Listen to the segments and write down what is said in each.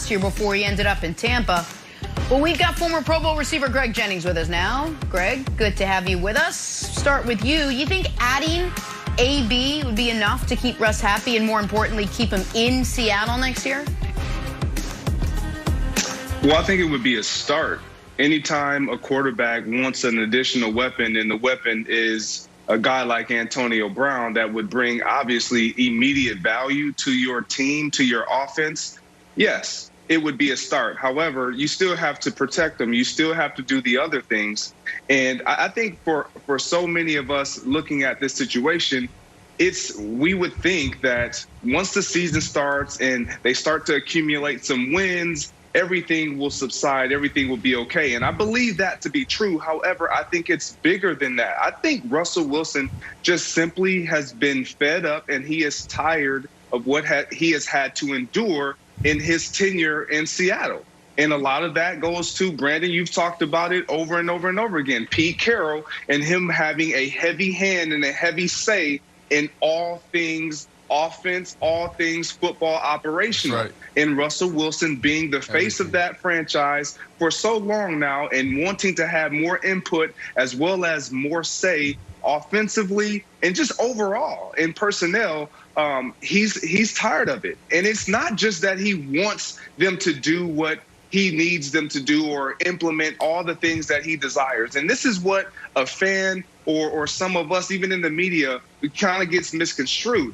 last year before he ended up in Tampa. Well, we've got former Pro Bowl receiver Greg Jennings with us now. Greg, good to have you with us. Start with you. You think adding AB would be enough to keep Russ happy and, more importantly, keep him in Seattle next year? Well, I think it would be a start. Anytime a quarterback wants an additional weapon, and the weapon is a guy like Antonio Brown that would bring, obviously, immediate value to your team, to your offense, yes, it would be a start. However, you still have to protect them. You still have to do the other things. And I think for so many of us looking at this situation, we would think that once the season starts and they start to accumulate some wins, everything will subside, everything will be okay. And I believe that to be true. However, I think it's bigger than that. I think Russell Wilson just simply has been fed up, and he is tired of what he has had to endure in his tenure in Seattle. And a lot of that goes to, Brandon, you've talked about it over and over and over again, Pete Carroll and him having a heavy hand and a heavy say in all things offense, all things football operational. Right. And Russell Wilson being the face of that franchise for so long now and wanting to have more input as well as more say offensively and just overall in personnel, he's tired of it. And it's not just that he wants them to do what he needs them to do or implement all the things that he desires. And this is what a fan or some of us, even in the media, kind of gets misconstrued.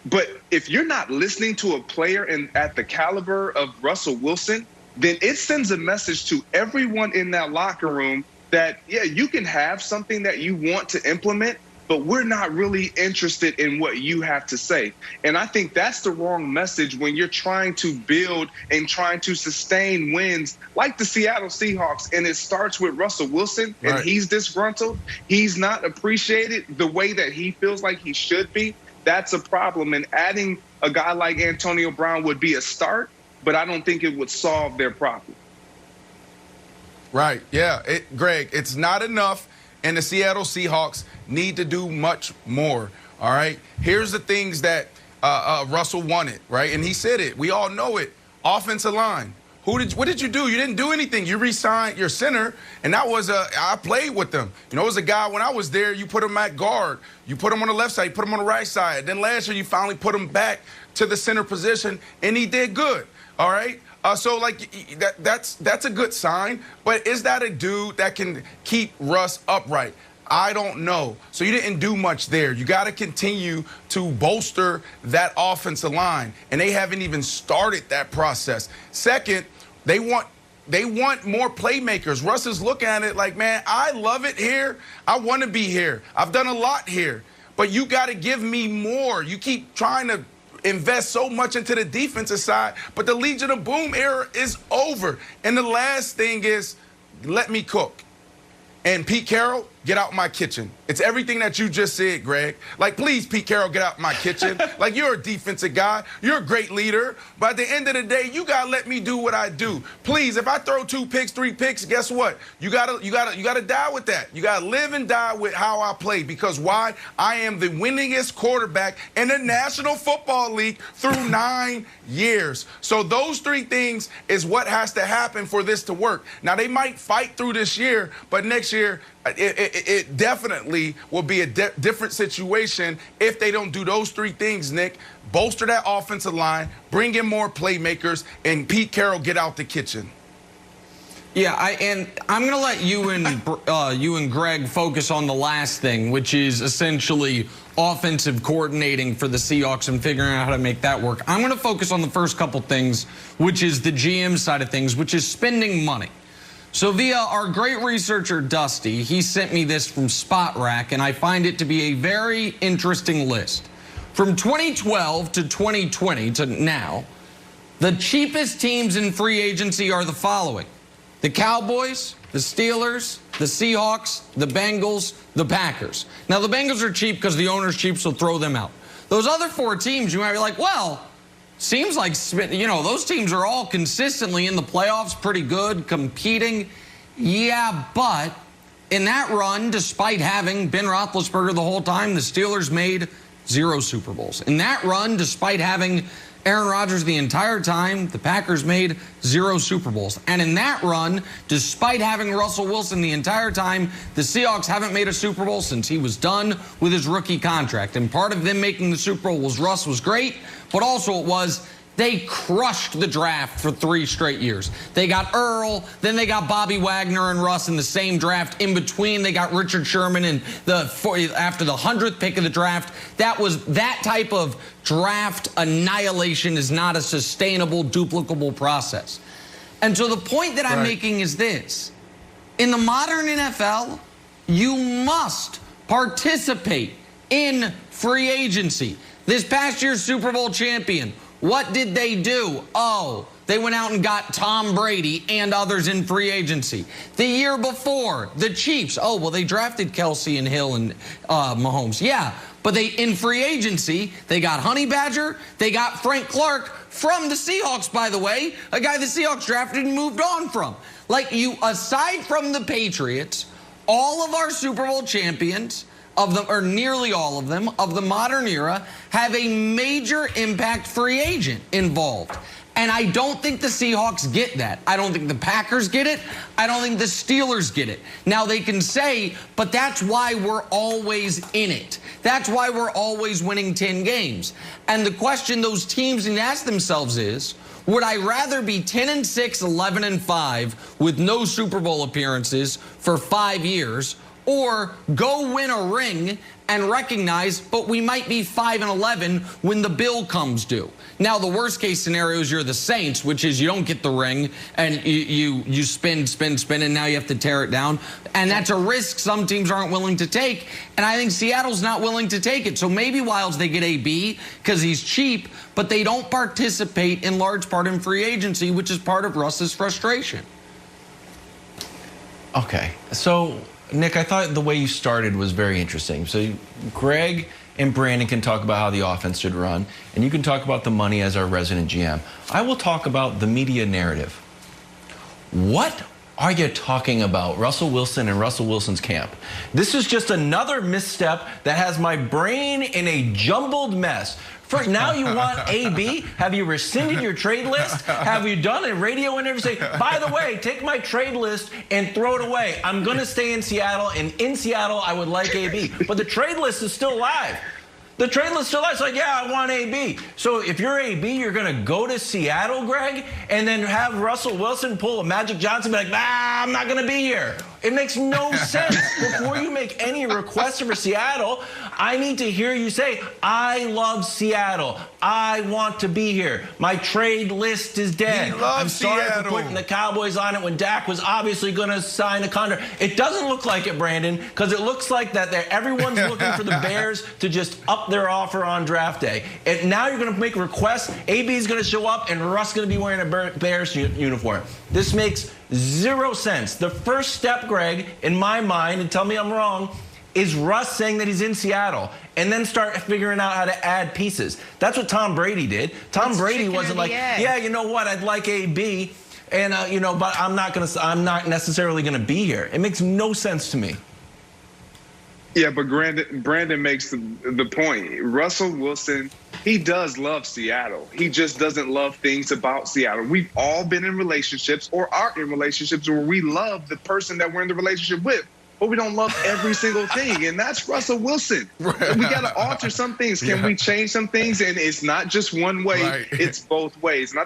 But if you're not listening to a player at the caliber of Russell Wilson, then it sends a message to everyone in that locker room that, yeah, you can have something that you want to implement, but we're not really interested in what you have to say. And I think that's the wrong message when you're trying to build and trying to sustain wins like the Seattle Seahawks. And it starts with Russell Wilson, and he's disgruntled. He's not appreciated the way that he feels like he should be. That's a problem. And adding a guy like Antonio Brown would be a start, but I don't think it would solve their problem. Right. Yeah. Greg, it's not enough. And the Seattle Seahawks need to do much more. All right. Here's the things that Russell wanted. Right. And he said it. We all know it. Offensive line. What did you do? You didn't do anything. You re-signed your center, and that was I played with them. You know, it was a guy when I was there, you put him at guard. You put him on the left side, you put him on the right side. Then last year, you finally put him back to the center position, and he did good. All right? So, like, that's a good sign. But is that a dude that can keep Russ upright? I don't know. So you didn't do much there. You got to continue to bolster that offensive line, and they haven't even started that process. Second, they want more playmakers. Russ is looking at it like, man, I love it here. I want to be here. I've done a lot here. But you got to give me more. You keep trying to invest so much into the defensive side, but the Legion of Boom era is over. And the last thing is, let me cook. And Pete Carroll, get out my kitchen. It's everything that you just said, Greg. Like, please, Pete Carroll, get out my kitchen. Like, you're a defensive guy. You're a great leader. But at the end of the day, you got to let me do what I do. Please, if I throw 2 picks, 3 picks, guess what? You got to die with that. You got to live and die with how I play. Because why? I am the winningest quarterback in the National Football League through 9 years. So those 3 things is what has to happen for this to work. Now, they might fight through this year, but next year, it definitely will be a different situation if they don't do those 3 things, Nick. Bolster that offensive line, bring in more playmakers, and Pete Carroll get out the kitchen. Yeah, and I'm going to let you and Greg focus on the last thing, which is essentially offensive coordinating for the Seahawks and figuring out how to make that work. I'm going to focus on the first couple things, which is the GM side of things, which is spending money. So via our great researcher, Dusty, he sent me this from Spot Rack, and I find it to be a very interesting list. From 2012 to 2020 to now, the cheapest teams in free agency are the following: the Cowboys, the Steelers, the Seahawks, the Bengals, the Packers. Now, the Bengals are cheap because the owner's cheap, so throw them out. Those other 4 teams, you might be like, well, seems like, you know, those teams are all consistently in the playoffs, pretty good, competing. Yeah, but in that run, despite having Ben Roethlisberger the whole time, the Steelers made 0 Super Bowls. In that run, despite having Aaron Rodgers, the entire time, the Packers made 0 Super Bowls. And in that run, despite having Russell Wilson the entire time, the Seahawks haven't made a Super Bowl since he was done with his rookie contract. And part of them making the Super Bowl was Russ was great, but also it was they crushed the draft for 3 straight years. They got Earl, then they got Bobby Wagner and Russ in the same draft. In between, they got Richard Sherman after the 100th pick of the draft. That type of draft annihilation is not a sustainable, duplicable process. And so the point that I'm making is this. In the modern NFL, you must participate in free agency. This past year's Super Bowl champion, what did they do? Oh, they went out and got Tom Brady and others in free agency. The year before, the Chiefs, oh, well, they drafted Kelsey and Hill and Mahomes. Yeah, but in free agency, they got Honey Badger, they got Frank Clark from the Seahawks, by the way, a guy the Seahawks drafted and moved on from. Like, aside from the Patriots, all of our Super Bowl champions, or nearly all of them, of the modern era, have a major impact free agent involved. And I don't think the Seahawks get that. I don't think the Packers get it. I don't think the Steelers get it. Now, they can say, but that's why we're always in it. That's why we're always winning 10 games. And the question those teams need to ask themselves is, would I rather be 10-6, 11-5 with no Super Bowl appearances for 5 years, or go win a ring and recognize, but we might be 5-11 when the bill comes due? Now, the worst case scenario is you're the Saints, which is you don't get the ring and you spin, and now you have to tear it down. And that's a risk some teams aren't willing to take. And I think Seattle's not willing to take it. So maybe Wilds, they get AB because he's cheap, but they don't participate in large part in free agency, which is part of Russ's frustration. Okay, so Nick, I thought the way you started was very interesting. So Greg and Brandon can talk about how the offense should run, and you can talk about the money as our resident GM. I will talk about the media narrative. What are you talking about, Russell Wilson and Russell Wilson's camp? This is just another misstep that has my brain in a jumbled mess. For now, you want AB? Have you rescinded your trade list? Have you done a radio interview? Say, by the way, take my trade list and throw it away. I'm going to stay in Seattle, and in Seattle, I would like AB. But the trade list is still live. The trade list still live. It's like, yeah, I want AB. So if you're AB, you're going to go to Seattle, Greg, and then have Russell Wilson pull a Magic Johnson and be like, I'm not going to be here. It makes no sense. Before you make any requests for Seattle, I need to hear you say, I love Seattle. I want to be here. My trade list is dead. I'm sorry for putting the Cowboys on it when Dak was obviously going to sign a contract. It doesn't look like it, Brandon, because it looks like that everyone's looking for the Bears to just up their offer on draft day. And now you're going to make requests. AB is going to show up, and Russ is going to be wearing a Bears uniform. This makes zero sense. The first step, Greg, in my mind, and tell me I'm wrong, is Russ saying that he's in Seattle and then start figuring out how to add pieces. That's what Tom Brady did. Tom Brady wasn't like, yeah, you know what, I'd like AB, and but I'm not necessarily gonna be here. It makes no sense to me. Yeah, but Brandon makes the point. Russell Wilson, he does love Seattle. He just doesn't love things about Seattle. We've all been in relationships or are in relationships where we love the person that we're in the relationship with, but we don't love every single thing. And that's Russell Wilson. We got to alter some things. Can we change some things? And it's not just one way. It's both ways. And I